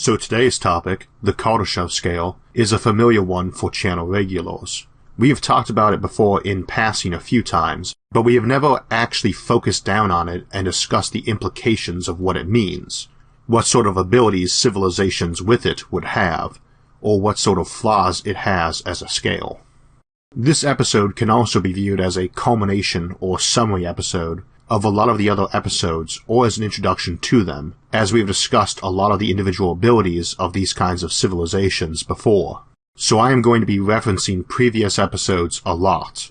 So today's topic, the Kardashev Scale, is a familiar one for channel regulars. We have talked about it before in passing a few times, but we have never actually focused down on it and discussed the implications of what it means, what sort of abilities civilizations with it would have, or what sort of flaws it has as a scale. This episode can also be viewed as a culmination or summary episode of a lot of the other episodes, or as an introduction to them, as we have discussed a lot of the individual abilities of these kinds of civilizations before. So I am going to be referencing previous episodes a lot.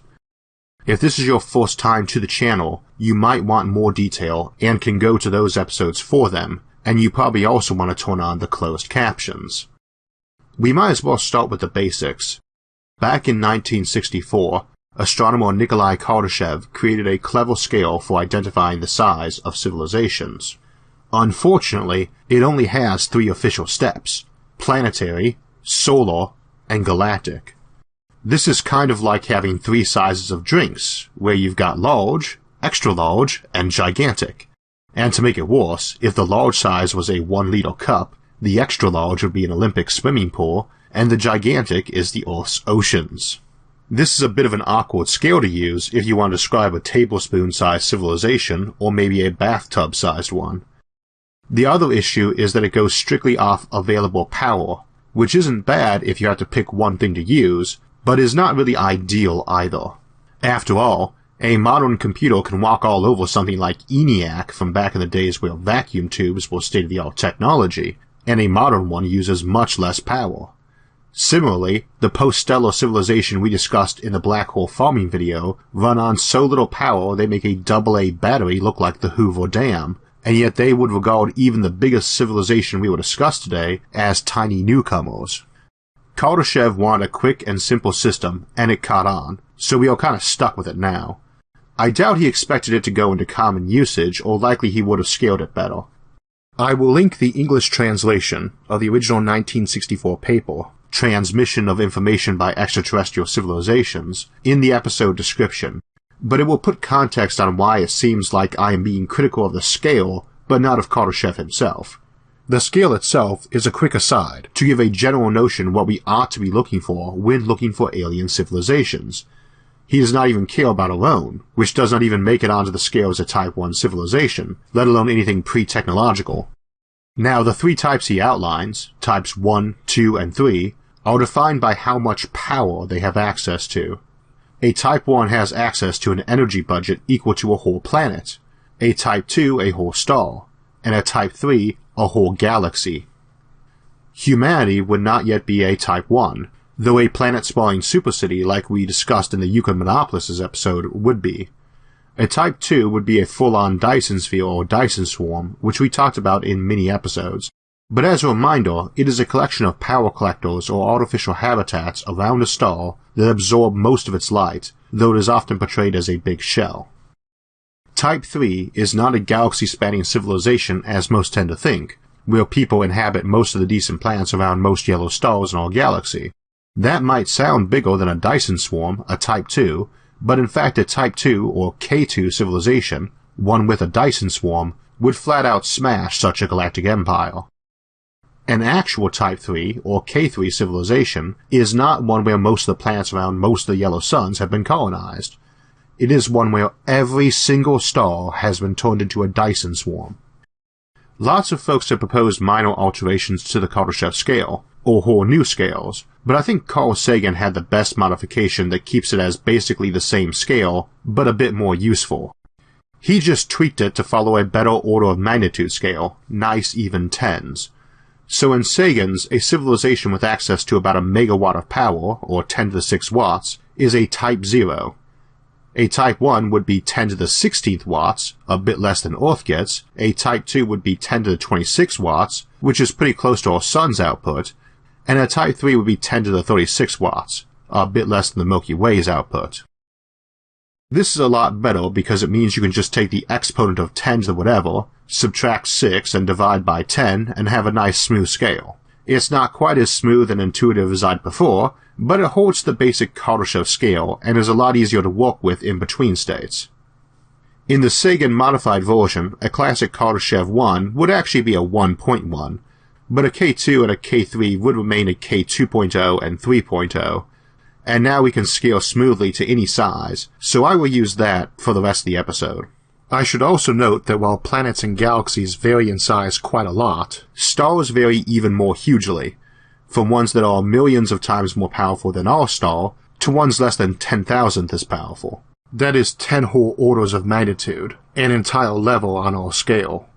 If this is your first time to the channel, you might want more detail and can go to those episodes for them, and you probably also want to turn on the closed captions. We might as well start with the basics. Back in 1964, astronomer Nikolai Kardashev created a clever scale for identifying the size of civilizations. Unfortunately, it only has 3 official steps: planetary, solar, and galactic. This is kind of like having 3 sizes of drinks, where you've got large, extra large, and gigantic. And to make it worse, if the large size was a 1-liter cup, the extra large would be an Olympic swimming pool, and the gigantic is the Earth's oceans. This is a bit of an awkward scale to use if you want to describe a tablespoon-sized civilization or maybe a bathtub-sized one. The other issue is that it goes strictly off available power, which isn't bad if you have to pick one thing to use, but is not really ideal either. After all, a modern computer can walk all over something like ENIAC from back in the days where vacuum tubes were state-of-the-art technology, and a modern one uses much less power. Similarly, the post-stellar civilization we discussed in the black hole farming video run on so little power they make a AA battery look like the Hoover Dam, and yet they would regard even the biggest civilization we will discuss today as tiny newcomers. Kardashev wanted a quick and simple system, and it caught on, so we are kind of stuck with it now. I doubt he expected it to go into common usage, or likely he would have scaled it better. I will link the English translation of the original 1964 paper, Transmission of Information by Extra-Terrestrial Civilizations, in the episode description, but it will put context on why it seems like I am being critical of the scale, but not of Kardashev himself. The scale itself is a quick aside to give a general notion what we ought to be looking for when looking for alien civilizations. He does not even care about our own, which does not even make it onto the scale as a Type 1 civilization, let alone anything pre-technological. Now, the 3 types he outlines, types 1, 2, and 3, are defined by how much power they have access to. A Type 1 has access to an energy budget equal to a whole planet, a Type 2 a whole star, and a Type 3 a whole galaxy. Humanity would not yet be a Type 1, though a planet-spawning supercity like we discussed in the Euclid Monopolis episode would be. A Type 2 would be a full-on Dyson sphere or Dyson swarm, which we talked about in many episodes. But as a reminder, it is a collection of power collectors or artificial habitats around a star that absorb most of its light, though it is often portrayed as a big shell. Type 3 is not a galaxy-spanning civilization as most tend to think, where people inhabit most of the decent planets around most yellow stars in our galaxy. That might sound bigger than a Dyson swarm, a Type 2, but in fact a Type 2 or K2 civilization, one with a Dyson swarm, would flat out smash such a galactic empire. An actual Type 3 or K3 civilization is not one where most of the planets around most of the yellow suns have been colonized. It is one where every single star has been turned into a Dyson swarm. Lots of folks have proposed minor alterations to the Kardashev scale, or whole new scales, but I think Carl Sagan had the best modification that keeps it as basically the same scale, but a bit more useful. He just tweaked it to follow a better order of magnitude scale, nice even tens. So in Sagan's, a civilization with access to about a megawatt of power, or 10 to the 6 watts, is a Type 0. A Type 1 would be 10 to the 16th watts, a bit less than Earth gets. A Type 2 would be 10 to the 26 watts, which is pretty close to our Sun's output. And a Type 3 would be 10 to the 36 watts, a bit less than the Milky Way's output. This is a lot better because it means you can just take the exponent of 10 to the whatever, subtract 6 and divide by 10 and have a nice smooth scale. It's not quite as smooth and intuitive as I'd prefer, but it holds the basic Kardashev scale and is a lot easier to work with in between states. In the Sagan modified version, a classic Kardashev 1 would actually be a 1.1, but a K2 and a K3 would remain a K2.0 and 3.0, and now we can scale smoothly to any size, so I will use that for the rest of the episode. I should also note that while planets and galaxies vary in size quite a lot, stars vary even more hugely, from ones that are millions of times more powerful than our star to ones less than 10,000th as powerful. That is 10 whole orders of magnitude, an entire level on our scale.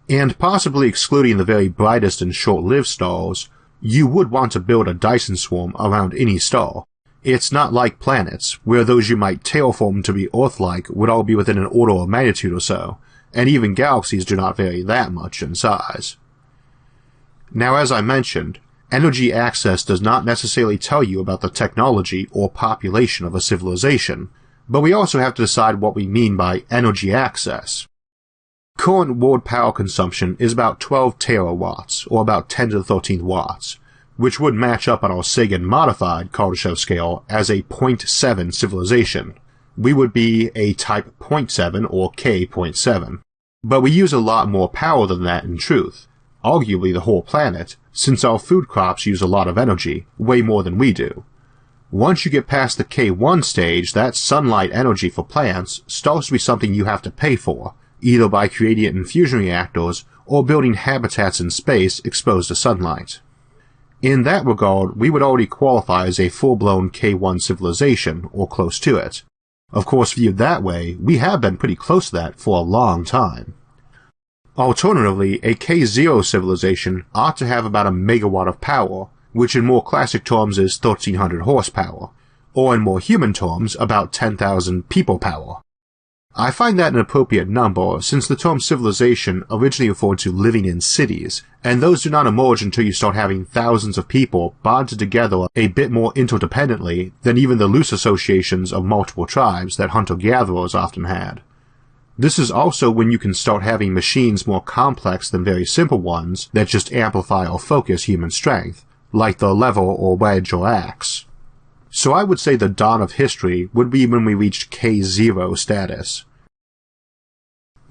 And possibly excluding the very brightest and short-lived stars, you would want to build a Dyson swarm around any star. It's not like planets, where those you might terraform to be Earth-like would all be within an order of magnitude or so, and even galaxies do not vary that much in size. Now, as I mentioned, energy access does not necessarily tell you about the technology or population of a civilization, but we also have to decide what we mean by energy access. Current world power consumption is about 12 terawatts, or about 10 to the 13th watts, which would match up on our Sagan modified Kardashev scale as a 0.7 civilization. We would be a type 0.7 or K.7. But we use a lot more power than that in truth, arguably the whole planet, since our food crops use a lot of energy, way more than we do. Once you get past the K1 stage, that sunlight energy for plants starts to be something you have to pay for, either by creating it in fusion reactors or building habitats in space exposed to sunlight. In that regard, we would already qualify as a full-blown K1 civilization, or close to it. Of course, viewed that way, we have been pretty close to that for a long time. Alternatively, a K0 civilization ought to have about a megawatt of power, which in more classic terms is 1300 horsepower, or in more human terms, about 10,000 people power. I find that an appropriate number since the term civilization originally referred to living in cities, and those do not emerge until you start having thousands of people bonded together a bit more interdependently than even the loose associations of multiple tribes that hunter-gatherers often had. This is also when you can start having machines more complex than very simple ones that just amplify or focus human strength, like the lever or wedge or axe. So I would say the dawn of history would be when we reached K0 status.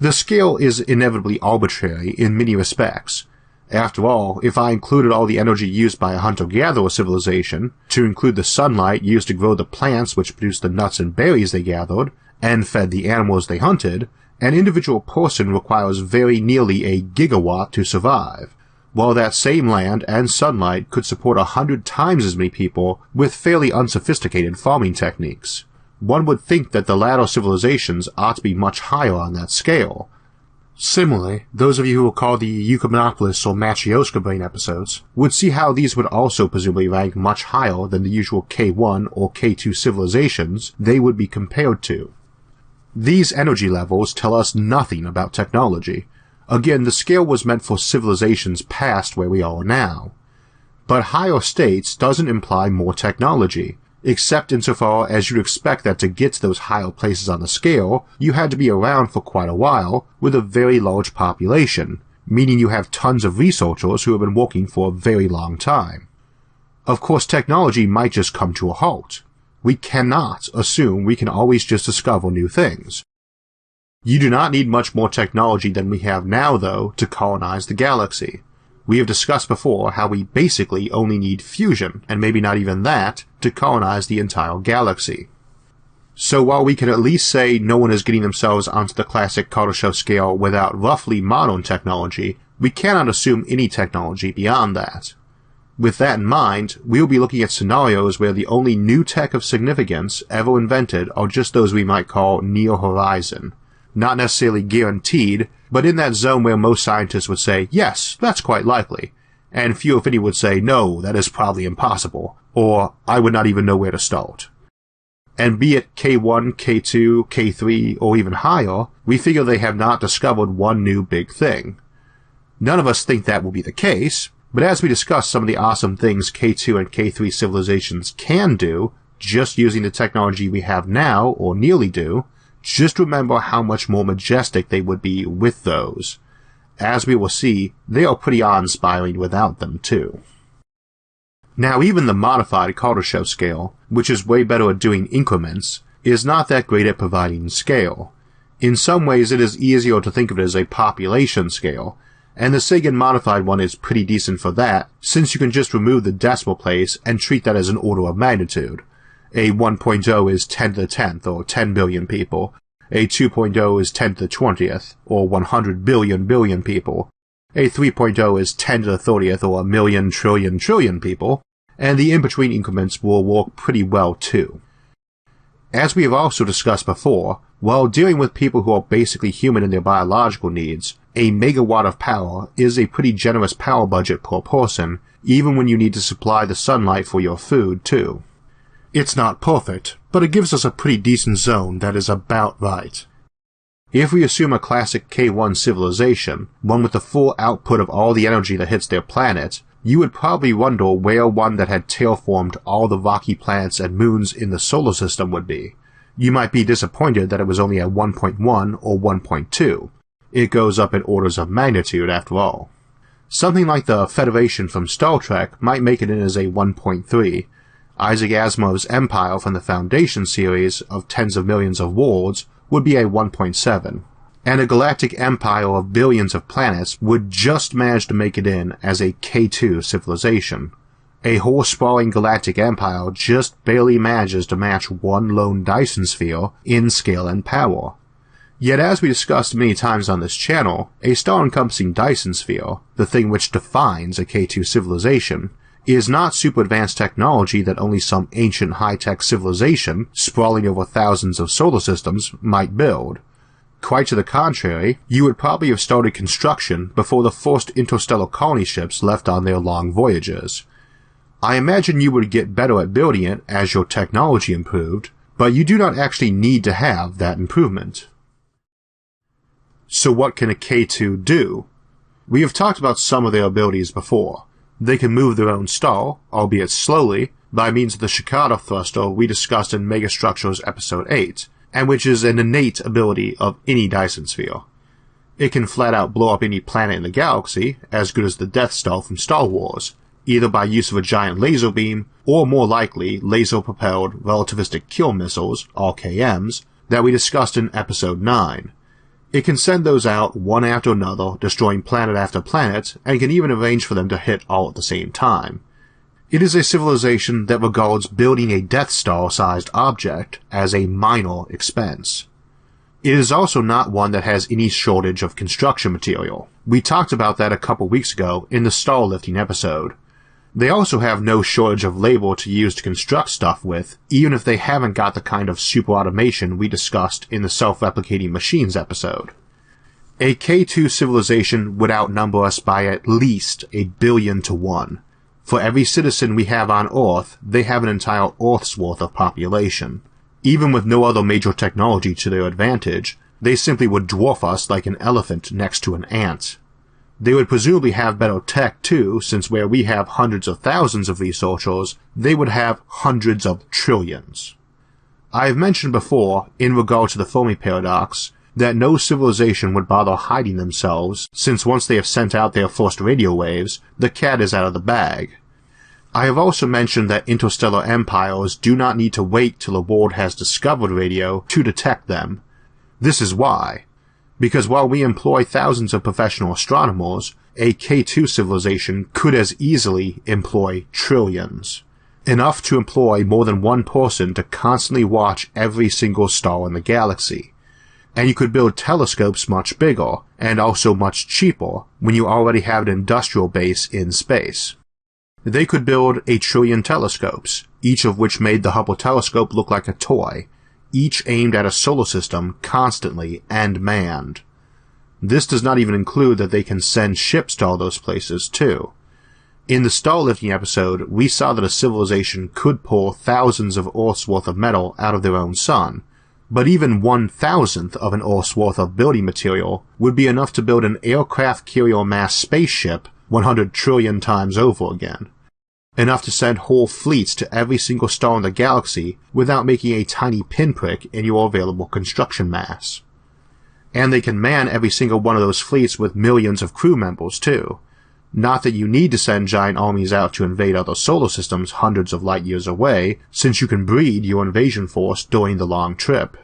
The scale is inevitably arbitrary in many respects. After all, if I included all the energy used by a hunter-gatherer civilization, to include the sunlight used to grow the plants which produced the nuts and berries they gathered, and fed the animals they hunted, an individual person requires very nearly a gigawatt to survive, while that same land and sunlight could support 100 times as many people with fairly unsophisticated farming techniques. One would think that the latter civilizations ought to be much higher on that scale. Similarly, those of you who recall the Euclimonopolis or Matryoshka brain episodes would see how these would also presumably rank much higher than the usual K1 or K2 civilizations they would be compared to. These energy levels tell us nothing about technology. Again, the scale was meant for civilizations past where we are now. But higher states doesn't imply more technology, except insofar as you'd expect that to get to those higher places on the scale, you had to be around for quite a while with a very large population, meaning you have tons of researchers who have been working for a very long time. Of course, technology might just come to a halt. We cannot assume we can always just discover new things. You do not need much more technology than we have now, though, to colonize the galaxy. We have discussed before how we basically only need fusion, and maybe not even that, to colonize the entire galaxy. So while we can at least say no one is getting themselves onto the classic Kardashev scale without roughly modern technology, we cannot assume any technology beyond that. With that in mind, we will be looking at scenarios where the only new tech of significance ever invented are just those we might call near horizon. Not necessarily guaranteed, but in that zone where most scientists would say, yes, that's quite likely, and few if any would say, no, that is probably impossible, or I would not even know where to start. And be it K1, K2, K3, or even higher, we figure they have not discovered one new big thing. None of us think that will be the case, but as we discuss some of the awesome things K2 and K3 civilizations can do, just using the technology we have now, or nearly do, just remember how much more majestic they would be with those. As we will see, they are pretty awe-inspiring without them, too. Now, even the modified Kardashev scale, which is way better at doing increments, is not that great at providing scale. In some ways, it is easier to think of it as a population scale, and the Sagan modified one is pretty decent for that, since you can just remove the decimal place and treat that as an order of magnitude. A 1.0 is 10 to the 10th, or 10 billion people. A 2.0 is 10 to the 20th, or 100 billion people. A 3.0 is 10 to the 30th, or a million trillion people. And the in-between increments will work pretty well too. As we have also discussed before, while dealing with people who are basically human in their biological needs, a megawatt of power is a pretty generous power budget per person, even when you need to supply the sunlight for your food too. It's not perfect, but it gives us a pretty decent zone that is about right. If we assume a classic K1 civilization, one with the full output of all the energy that hits their planet, you would probably wonder where one that had terraformed all the rocky planets and moons in the solar system would be. You might be disappointed that it was only at 1.1 or 1.2. It goes up in orders of magnitude after all. Something like the Federation from Star Trek might make it in as a 1.3. Isaac Asimov's Empire from the Foundation series of tens of millions of worlds would be a 1.7. And a galactic empire of billions of planets would just manage to make it in as a K2 civilization. A whole sprawling galactic empire just barely manages to match one lone Dyson sphere in scale and power. Yet as we discussed many times on this channel, a star-encompassing Dyson sphere, the thing which defines a K2 civilization, is not super advanced technology that only some ancient high-tech civilization, sprawling over thousands of solar systems, might build. Quite to the contrary, you would probably have started construction before the first interstellar colony ships left on their long voyages. I imagine you would get better at building it as your technology improved, but you do not actually need to have that improvement. So what can a K2 do? We have talked about some of their abilities before. They can move their own star, albeit slowly, by means of the Shikata thruster we discussed in Megastructures Episode 8, and which is an innate ability of any Dyson sphere. It can flat out blow up any planet in the galaxy, as good as the Death Star from Star Wars, either by use of a giant laser beam, or more likely laser-propelled relativistic kill missiles, RKMs, that we discussed in Episode 9. It can send those out one after another, destroying planet after planet, and can even arrange for them to hit all at the same time. It is a civilization that regards building a Death Star-sized object as a minor expense. It is also not one that has any shortage of construction material. We talked about that a couple weeks ago in the star lifting episode. They also have no shortage of labor to use to construct stuff with, even if they haven't got the kind of super automation we discussed in the self-replicating machines episode. A K2 civilization would outnumber us by at least 1 billion to 1. For every citizen we have on Earth, they have an entire Earth's worth of population. Even with no other major technology to their advantage, they simply would dwarf us like an elephant next to an ant. They would presumably have better tech too, since where we have hundreds of thousands of researchers, they would have hundreds of trillions. I have mentioned before, in regard to the Fermi paradox, that no civilization would bother hiding themselves, since once they have sent out their first radio waves, the cat is out of the bag. I have also mentioned that interstellar empires do not need to wait till a world has discovered radio to detect them. This is why. Because while we employ thousands of professional astronomers, a K2 civilization could as easily employ trillions. Enough to employ more than one person to constantly watch every single star in the galaxy. And you could build telescopes much bigger, and also much cheaper, when you already have an industrial base in space. They could build 1 trillion telescopes, each of which made the Hubble telescope look like a toy, each aimed at a solar system constantly and manned. This does not even include that they can send ships to all those places too. In the star lifting episode, we saw that a civilization could pull thousands of Earth's worth of metal out of their own sun, but even 1,000th of an Earth's worth of building material would be enough to build an aircraft carrier mass spaceship 100 trillion times over again. Enough to send whole fleets to every single star in the galaxy without making a tiny pinprick in your available construction mass. And they can man every single one of those fleets with millions of crew members too. Not that you need to send giant armies out to invade other solar systems hundreds of light years away, since you can breed your invasion force during the long trip.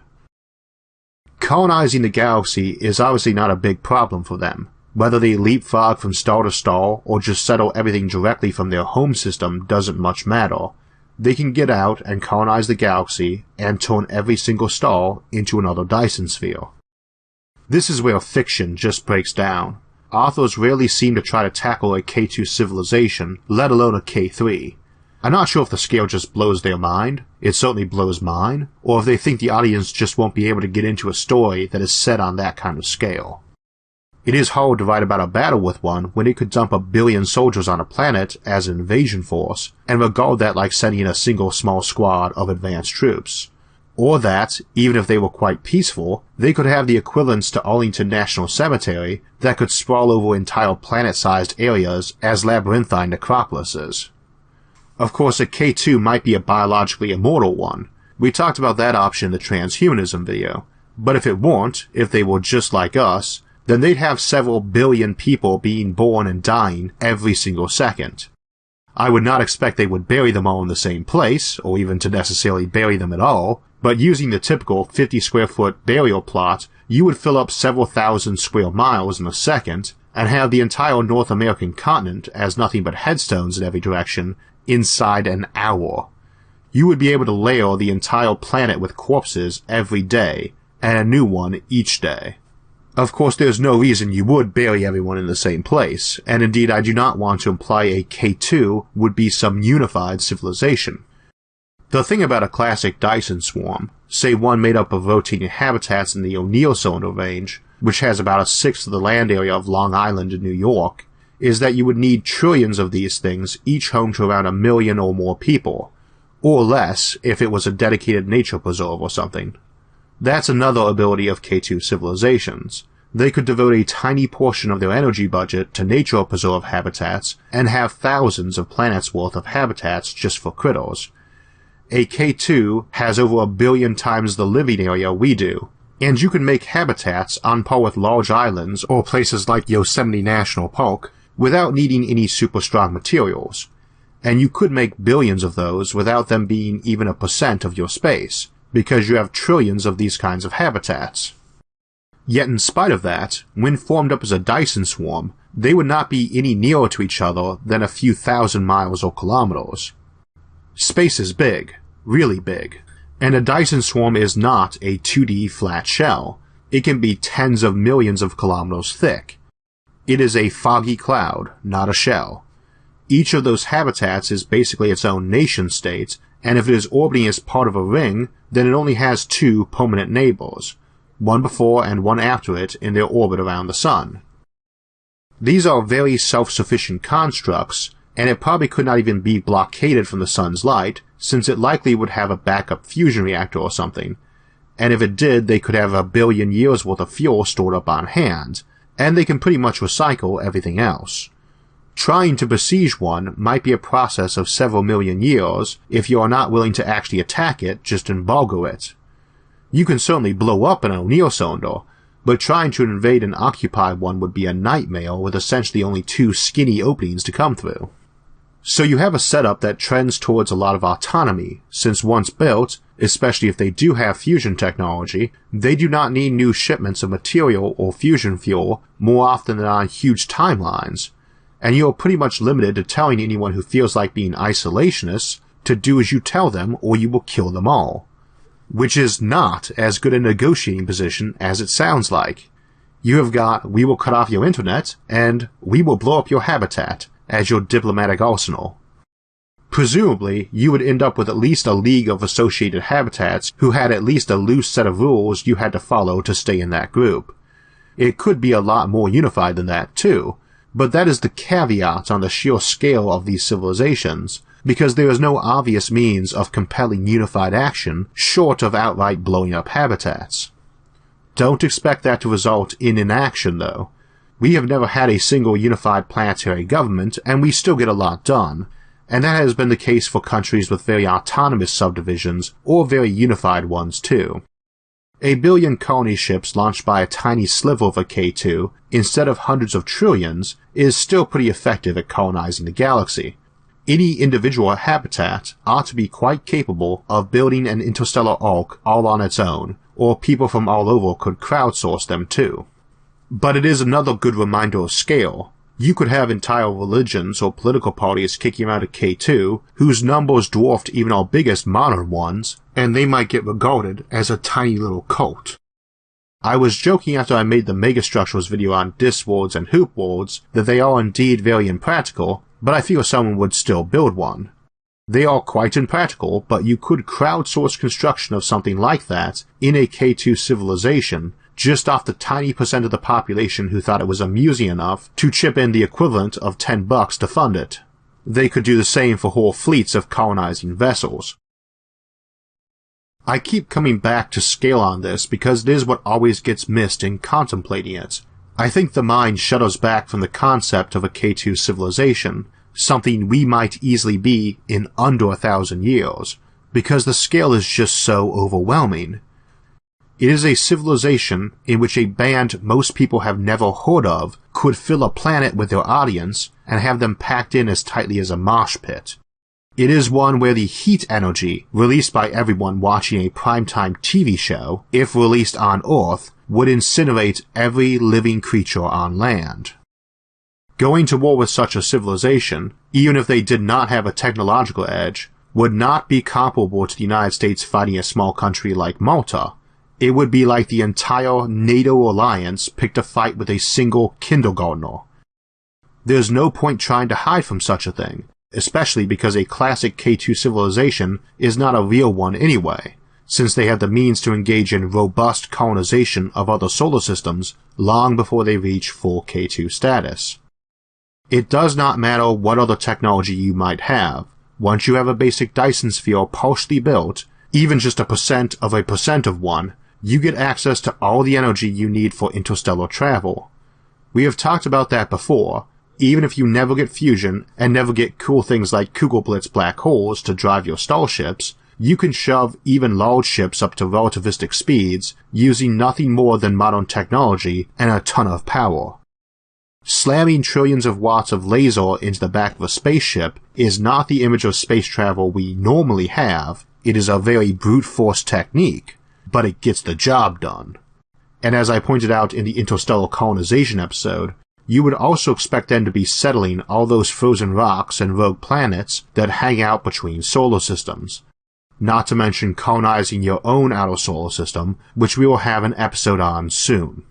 Colonizing the galaxy is obviously not a big problem for them. Whether they leapfrog from star to star or just settle everything directly from their home system doesn't much matter. They can get out and colonize the galaxy and turn every single star into another Dyson sphere. This is where fiction just breaks down. Authors rarely seem to try to tackle a K2 civilization, let alone a K3. I'm not sure if the scale just blows their mind, it certainly blows mine, or if they think the audience just won't be able to get into a story that is set on that kind of scale. It is hard to write about a battle with one when it could dump 1 billion soldiers on a planet as an invasion force, and regard that like sending in a single small squad of advanced troops. Or that, even if they were quite peaceful, they could have the equivalents to Arlington National Cemetery that could sprawl over entire planet-sized areas as labyrinthine necropolises. Of course, a K2 might be a biologically immortal one. We talked about that option in the transhumanism video. But if it weren't, if they were just like us, then they'd have several billion people being born and dying every single second. I would not expect they would bury them all in the same place, or even to necessarily bury them at all, but using the typical 50 square foot burial plot, you would fill up several thousand square miles in a second, and have the entire North American continent as nothing but headstones in every direction inside an hour. You would be able to layer the entire planet with corpses every day, and a new one each day. Of course, there's no reason you would bury everyone in the same place, and indeed I do not want to imply a K2 would be some unified civilization. The thing about a classic Dyson swarm, say one made up of rotating habitats in the O'Neill cylinder range, which has about 1/6 of the land area of Long Island in New York, is that you would need trillions of these things, each home to around 1 million or more people, or less if it was a dedicated nature preserve or something. That's another ability of K2 civilizations. They could devote a tiny portion of their energy budget to nature preserve habitats and have thousands of planets worth of habitats just for critters. A K2 has over 1 billion times the living area we do, and you can make habitats on par with large islands or places like Yosemite National Park without needing any super strong materials, and you could make billions of those without them being even 1% of your space, because you have trillions of these kinds of habitats. Yet in spite of that, when formed up as a Dyson swarm, they would not be any nearer to each other than a few thousand miles or kilometers. Space is big, really big, and a Dyson swarm is not a 2D flat shell. It can be tens of millions of kilometers thick. It is a foggy cloud, not a shell. Each of those habitats is basically its own nation-state, and if it is orbiting as part of a ring, then it only has 2 permanent neighbors, one before and one after it in their orbit around the Sun. These are very self-sufficient constructs, and it probably could not even be blockaded from the Sun's light, since it likely would have a backup fusion reactor or something, and if it did, they could have 1 billion years worth of fuel stored up on hand, and they can pretty much recycle everything else. Trying to besiege one might be a process of several million years if you are not willing to actually attack it, just embargo it. You can certainly blow up an O'Neill cylinder, but trying to invade and occupy one would be a nightmare with essentially only 2 skinny openings to come through. So you have a setup that trends towards a lot of autonomy, since once built, especially if they do have fusion technology, they do not need new shipments of material or fusion fuel more often than on huge timelines, and you are pretty much limited to telling anyone who feels like being isolationists to do as you tell them or you will kill them all. Which is not as good a negotiating position as it sounds like. You have got, we will cut off your internet, and we will blow up your habitat as your diplomatic arsenal. Presumably, you would end up with at least a league of associated habitats who had at least a loose set of rules you had to follow to stay in that group. It could be a lot more unified than that too, but that is the caveat on the sheer scale of these civilizations, because there is no obvious means of compelling unified action short of outright blowing up habitats. Don't expect that to result in inaction though. We have never had a single unified planetary government, and we still get a lot done, and that has been the case for countries with very autonomous subdivisions or very unified ones too. 1 billion colony ships launched by a tiny sliver of a K2 instead of hundreds of trillions is still pretty effective at colonizing the galaxy. Any individual habitat ought to be quite capable of building an interstellar ark all on its own, or people from all over could crowdsource them too. But it is another good reminder of scale. You could have entire religions or political parties kicking around a K2 whose numbers dwarfed even our biggest modern ones, and they might get regarded as a tiny little cult. I was joking after I made the megastructures video on Discworlds and Hoop Worlds that they are indeed very impractical, but I feel someone would still build one. They are quite impractical, but you could crowdsource construction of something like that in a K2 civilization just off the tiny percent of the population who thought it was amusing enough to chip in the equivalent of $10 to fund it. They could do the same for whole fleets of colonizing vessels. I keep coming back to scale on this because it is what always gets missed in contemplating it. I think the mind shudders back from the concept of a K2 civilization, something we might easily be in under 1,000 years, because the scale is just so overwhelming. It is a civilization in which a band most people have never heard of could fill a planet with their audience and have them packed in as tightly as a mosh pit. It is one where the heat energy released by everyone watching a primetime TV show, if released on Earth, would incinerate every living creature on land. Going to war with such a civilization, even if they did not have a technological edge, would not be comparable to the United States fighting a small country like Malta. It would be like the entire NATO alliance picked a fight with a single kindergartner. There's no point trying to hide from such a thing, especially because a classic K2 civilization is not a real one anyway, since they have the means to engage in robust colonization of other solar systems long before they reach full K2 status. It does not matter what other technology you might have. Once you have a basic Dyson sphere partially built, even just a percent of one, you get access to all the energy you need for interstellar travel. We have talked about that before. Even if you never get fusion and never get cool things like Kugelblitz black holes to drive your starships, you can shove even large ships up to relativistic speeds using nothing more than modern technology and a ton of power. Slamming trillions of watts of laser into the back of a spaceship is not the image of space travel we normally have. It is a very brute force technique, but it gets the job done. And as I pointed out in the interstellar colonization episode, you would also expect them to be settling all those frozen rocks and rogue planets that hang out between solar systems. Not to mention colonizing your own outer solar system, which we will have an episode on soon.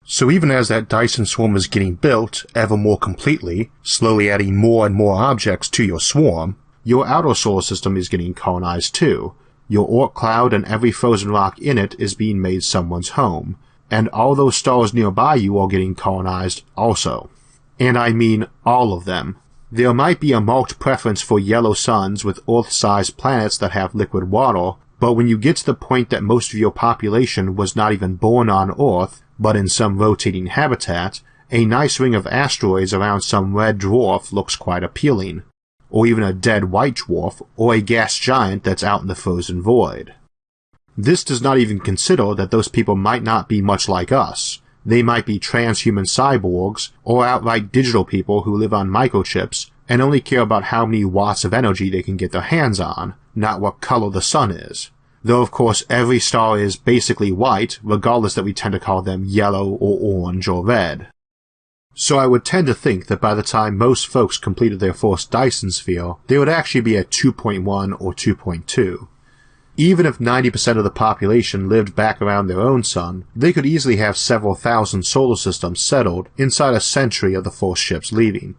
So even as that Dyson swarm is getting built ever more completely, slowly adding more and more objects to your swarm, your outer solar system is getting colonized too. Your Oort cloud and every frozen rock in it is being made someone's home, and all those stars nearby you are getting colonized also. And I mean all of them. There might be a marked preference for yellow suns with Earth-sized planets that have liquid water, but when you get to the point that most of your population was not even born on Earth, but in some rotating habitat, a nice ring of asteroids around some red dwarf looks quite appealing, or even a dead white dwarf, or a gas giant that's out in the frozen void. This does not even consider that those people might not be much like us. They might be transhuman cyborgs, or outright digital people who live on microchips and only care about how many watts of energy they can get their hands on, not what color the sun is. Though of course every star is basically white, regardless that we tend to call them yellow or orange or red. So I would tend to think that by the time most folks completed their first Dyson sphere, they would actually be at 2.1 or 2.2. Even if 90% of the population lived back around their own sun, they could easily have several thousand solar systems settled inside a century of the first ships leaving.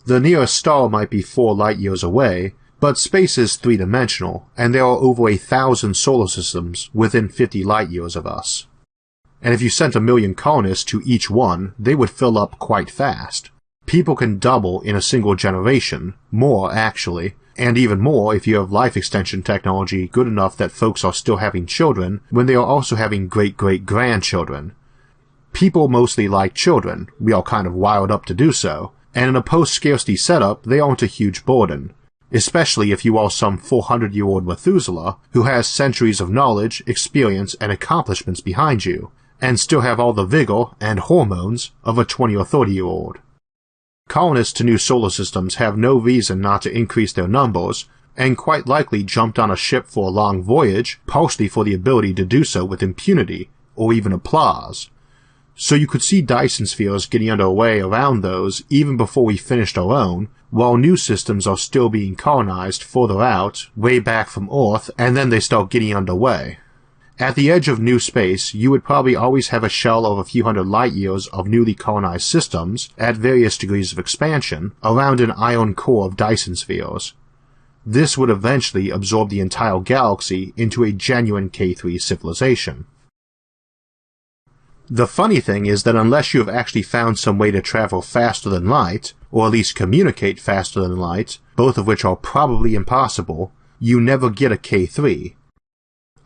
The nearest star might be 4 light-years away, but space is three-dimensional, and there are over 1,000 solar systems within 50 light-years of us. And if you sent 1 million colonists to each one, they would fill up quite fast. People can double in a single generation, more actually, and even more if you have life extension technology good enough that folks are still having children when they are also having great-great-grandchildren. People mostly like children, we are kind of wired up to do so, and in a post-scarcity setup they aren't a huge burden. Especially if you are some 400-year-old Methuselah who has centuries of knowledge, experience, and accomplishments behind you, and still have all the vigor and hormones of a 20 or 30-year-old. Colonists to new solar systems have no reason not to increase their numbers, and quite likely jumped on a ship for a long voyage, partially for the ability to do so with impunity, or even applause. So you could see Dyson spheres getting underway around those even before we finished our own, while new systems are still being colonized further out, way back from Earth, and then they start getting underway. At the edge of new space, you would probably always have a shell of a few hundred light years of newly colonized systems, at various degrees of expansion, around an iron core of Dyson spheres. This would eventually absorb the entire galaxy into a genuine K3 civilization. The funny thing is that unless you have actually found some way to travel faster than light, or at least communicate faster than light, both of which are probably impossible, you never get a K3.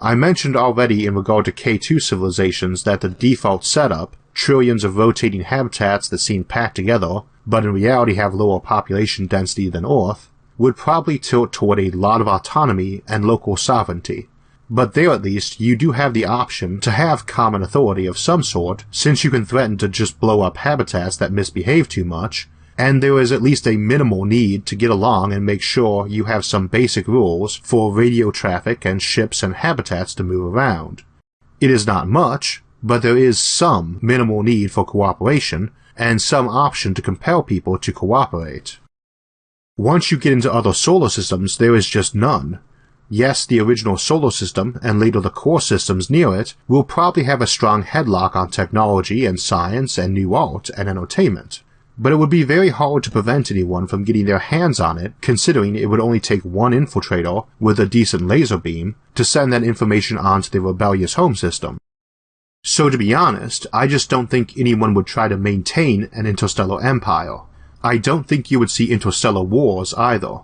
I mentioned already in regard to K2 civilizations that the default setup, trillions of rotating habitats that seem packed together, but in reality have lower population density than Earth, would probably tilt toward a lot of autonomy and local sovereignty. But there at least you do have the option to have common authority of some sort, since you can threaten to just blow up habitats that misbehave too much, and there is at least a minimal need to get along and make sure you have some basic rules for radio traffic and ships and habitats to move around. It is not much, but there is some minimal need for cooperation, and some option to compel people to cooperate. Once you get into other solar systems, there is just none. Yes, the original solar system, and later the core systems near it, will probably have a strong headlock on technology and science and new art and entertainment. But it would be very hard to prevent anyone from getting their hands on it, considering it would only take one infiltrator with a decent laser beam to send that information onto the rebellious home system. So to be honest, I just don't think anyone would try to maintain an interstellar empire. I don't think you would see interstellar wars either.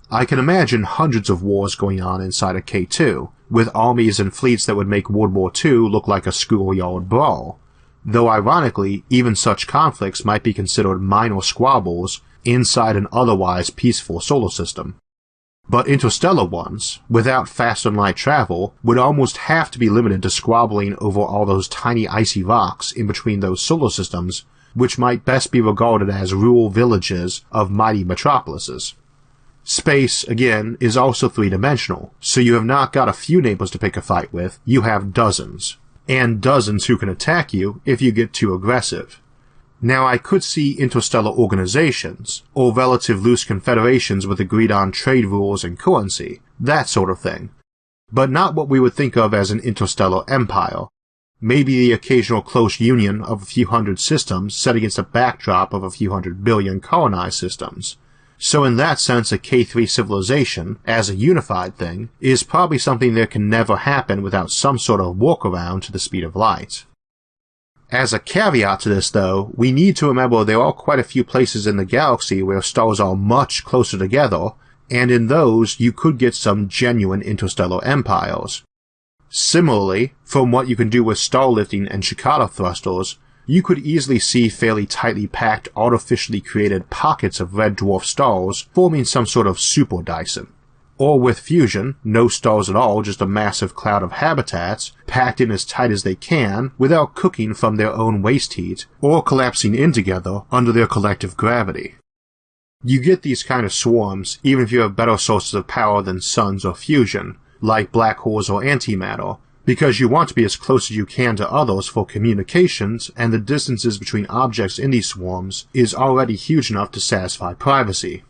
I can imagine hundreds of wars going on inside of K2, with armies and fleets that would make World War II look like a schoolyard brawl. Though ironically, even such conflicts might be considered minor squabbles inside an otherwise peaceful solar system. But interstellar ones, without fast-and-light travel, would almost have to be limited to squabbling over all those tiny icy rocks in between those solar systems, which might best be regarded as rural villages of mighty metropolises. Space, again, is also three-dimensional, so you have not got a few neighbors to pick a fight with, you have dozens. And dozens who can attack you if you get too aggressive. Now I could see interstellar organizations, or relative loose confederations with agreed-on trade rules and currency, that sort of thing. But not what we would think of as an interstellar empire. Maybe the occasional close union of a few hundred systems set against a backdrop of a few 100 billion colonized systems. So in that sense, a K3 civilization, as a unified thing, is probably something that can never happen without some sort of workaround to the speed of light. As a caveat to this though, we need to remember there are quite a few places in the galaxy where stars are much closer together, and in those you could get some genuine interstellar empires. Similarly, from what you can do with starlifting and Shikata thrusters, you could easily see fairly tightly packed, artificially created pockets of red dwarf stars forming some sort of super Dyson. Or with fusion, no stars at all, just a massive cloud of habitats, packed in as tight as they can, without cooking from their own waste heat, or collapsing in together under their collective gravity. You get these kind of swarms even if you have better sources of power than suns or fusion, like black holes or antimatter, because you want to be as close as you can to others for communications, and the distances between objects in these swarms is already huge enough to satisfy privacy.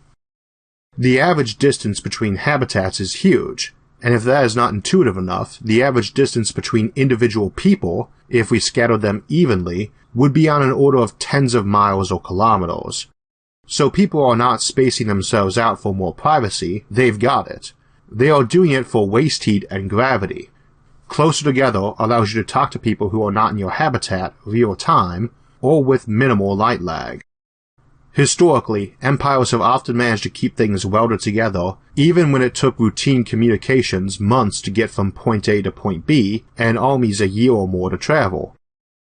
The average distance between habitats is huge, and if that is not intuitive enough, the average distance between individual people, if we scattered them evenly, would be on an order of tens of miles or kilometers. So people are not spacing themselves out for more privacy, they've got it. They are doing it for waste heat and gravity. Closer together allows you to talk to people who are not in your habitat real time, or with minimal light lag. Historically, empires have often managed to keep things welded together, even when it took routine communications months to get from point A to point B, and armies a year or more to travel.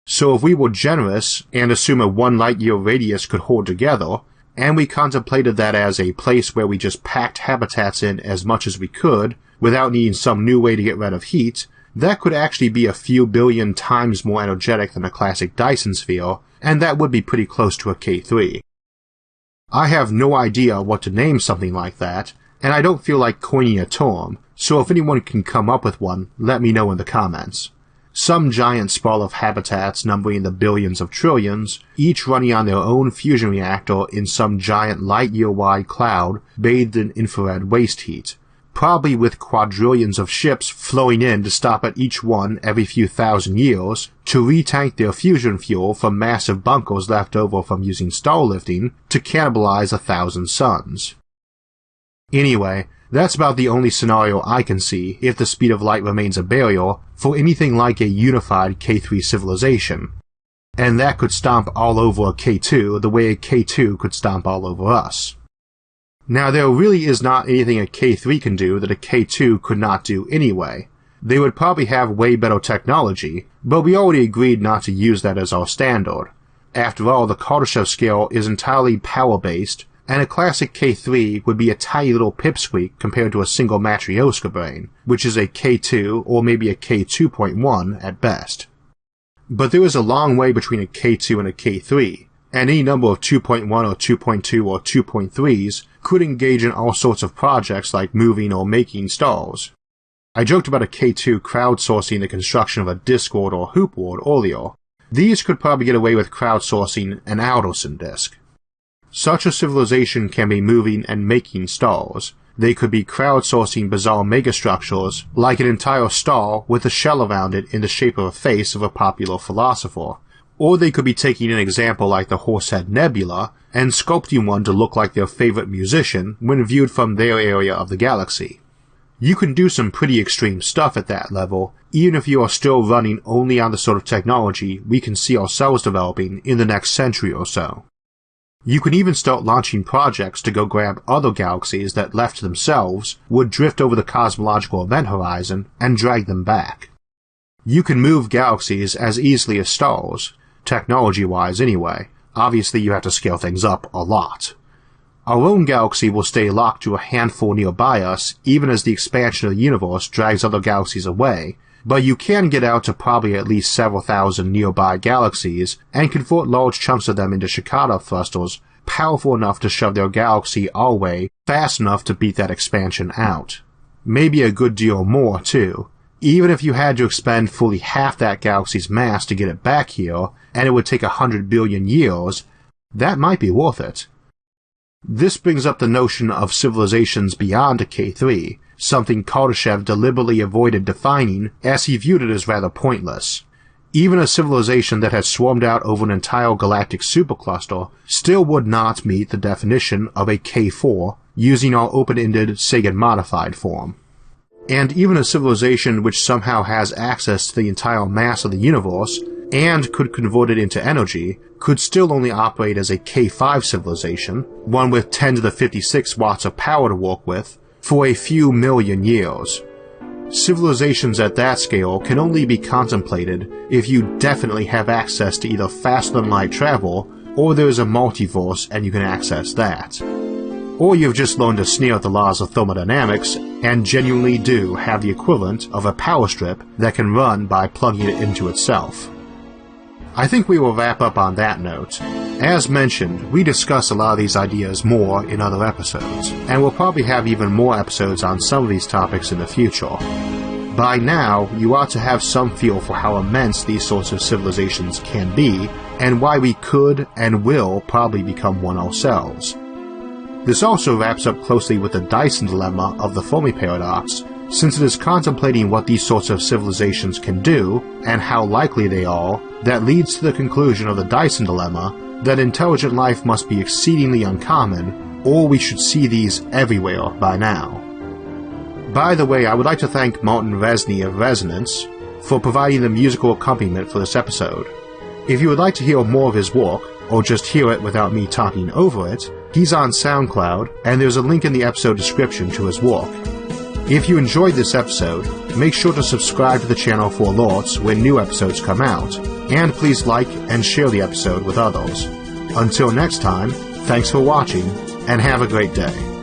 So if we were generous, and assume a 1 light-year radius could hold together, and we contemplated that as a place where we just packed habitats in as much as we could, without needing some new way to get rid of heat, that could actually be a few billion times more energetic than a classic Dyson sphere, and that would be pretty close to a K3. I have no idea what to name something like that, and I don't feel like coining a term, so if anyone can come up with one, let me know in the comments. some giant sprawl of habitats numbering the billions of trillions, each running on their own fusion reactor in some giant light-year-wide cloud bathed in infrared waste heat, probably with quadrillions of ships flowing in to stop at each one every few thousand years to retank their fusion fuel from massive bunkers left over from using star lifting to cannibalize 1,000 suns. Anyway, that's about the only scenario I can see if the speed of light remains a barrier for anything like a unified K3 civilization, and that could stomp all over a K2 the way a K2 could stomp all over us. Now there really is not anything a K3 can do that a K2 could not do anyway. They would probably have way better technology, but we already agreed not to use that as our standard. After all, the Kardashev Scale is entirely power-based, and a classic K3 would be a tiny little pipsqueak compared to a single Matryoshka brain, which is a K2 or maybe a K2.1 at best. But there is a long way between a K2 and a K3, and any number of 2.1 or 2.2 or 2.3s could engage in all sorts of projects like moving or making stars. I joked about a K2 crowdsourcing the construction of a Discord or Hoop World earlier. These could probably get away with crowdsourcing an Alderson disk. Such a civilization can be moving and making stars. They could be crowdsourcing bizarre megastructures, like an entire star with a shell around it in the shape of a face of a popular philosopher. Or they could be taking an example like the Horsehead Nebula and sculpting one to look like their favorite musician when viewed from their area of the galaxy. You can do some pretty extreme stuff at that level, even if you are still running only on the sort of technology we can see ourselves developing in the next century or so. You can even start launching projects to go grab other galaxies that, left to themselves, would drift over the cosmological event horizon and drag them back. You can move galaxies as easily as stars, technology-wise anyway. Obviously you have to scale things up a lot. Our own galaxy will stay locked to a handful nearby us even as the expansion of the universe drags other galaxies away, but you can get out to probably at least several thousand nearby galaxies and convert large chunks of them into Shikata thrusters powerful enough to shove their galaxy our way fast enough to beat that expansion out. Maybe a good deal more, too. Even if you had to expend fully half that galaxy's mass to get it back here, and it would take 100 billion years, that might be worth it. This brings up the notion of civilizations beyond a K3, something Kardashev deliberately avoided defining as he viewed it as rather pointless. Even a civilization that had swarmed out over an entire galactic supercluster still would not meet the definition of a K4 using our open-ended Sagan modified form. And even a civilization which somehow has access to the entire mass of the universe and could convert it into energy could still only operate as a K5 civilization, one with 10 to the 56 watts of power to work with, for a few million years. Civilizations at that scale can only be contemplated if you definitely have access to either faster-than-light travel, or there's a multiverse and you can access that. Or you've just learned to sneer at the laws of thermodynamics and genuinely do have the equivalent of a power strip that can run by plugging it into itself. I think we will wrap up on that note. As mentioned, we discuss a lot of these ideas more in other episodes, and we'll probably have even more episodes on some of these topics in the future. By now, you ought to have some feel for how immense these sorts of civilizations can be, and why we could and will probably become one ourselves. This also wraps up closely with the Dyson dilemma of the Fermi paradox, since it is contemplating what these sorts of civilizations can do, and how likely they are, that leads to the conclusion of the Dyson dilemma that intelligent life must be exceedingly uncommon, or we should see these everywhere by now. By the way, I would like to thank Martin Rezny of Resonance for providing the musical accompaniment for this episode. If you would like to hear more of his work, or just hear it without me talking over it, he's on SoundCloud, and there's a link in the episode description to his work. If you enjoyed this episode, make sure to subscribe to the channel for alerts when new episodes come out, and please like and share the episode with others. Until next time, thanks for watching, and have a great day.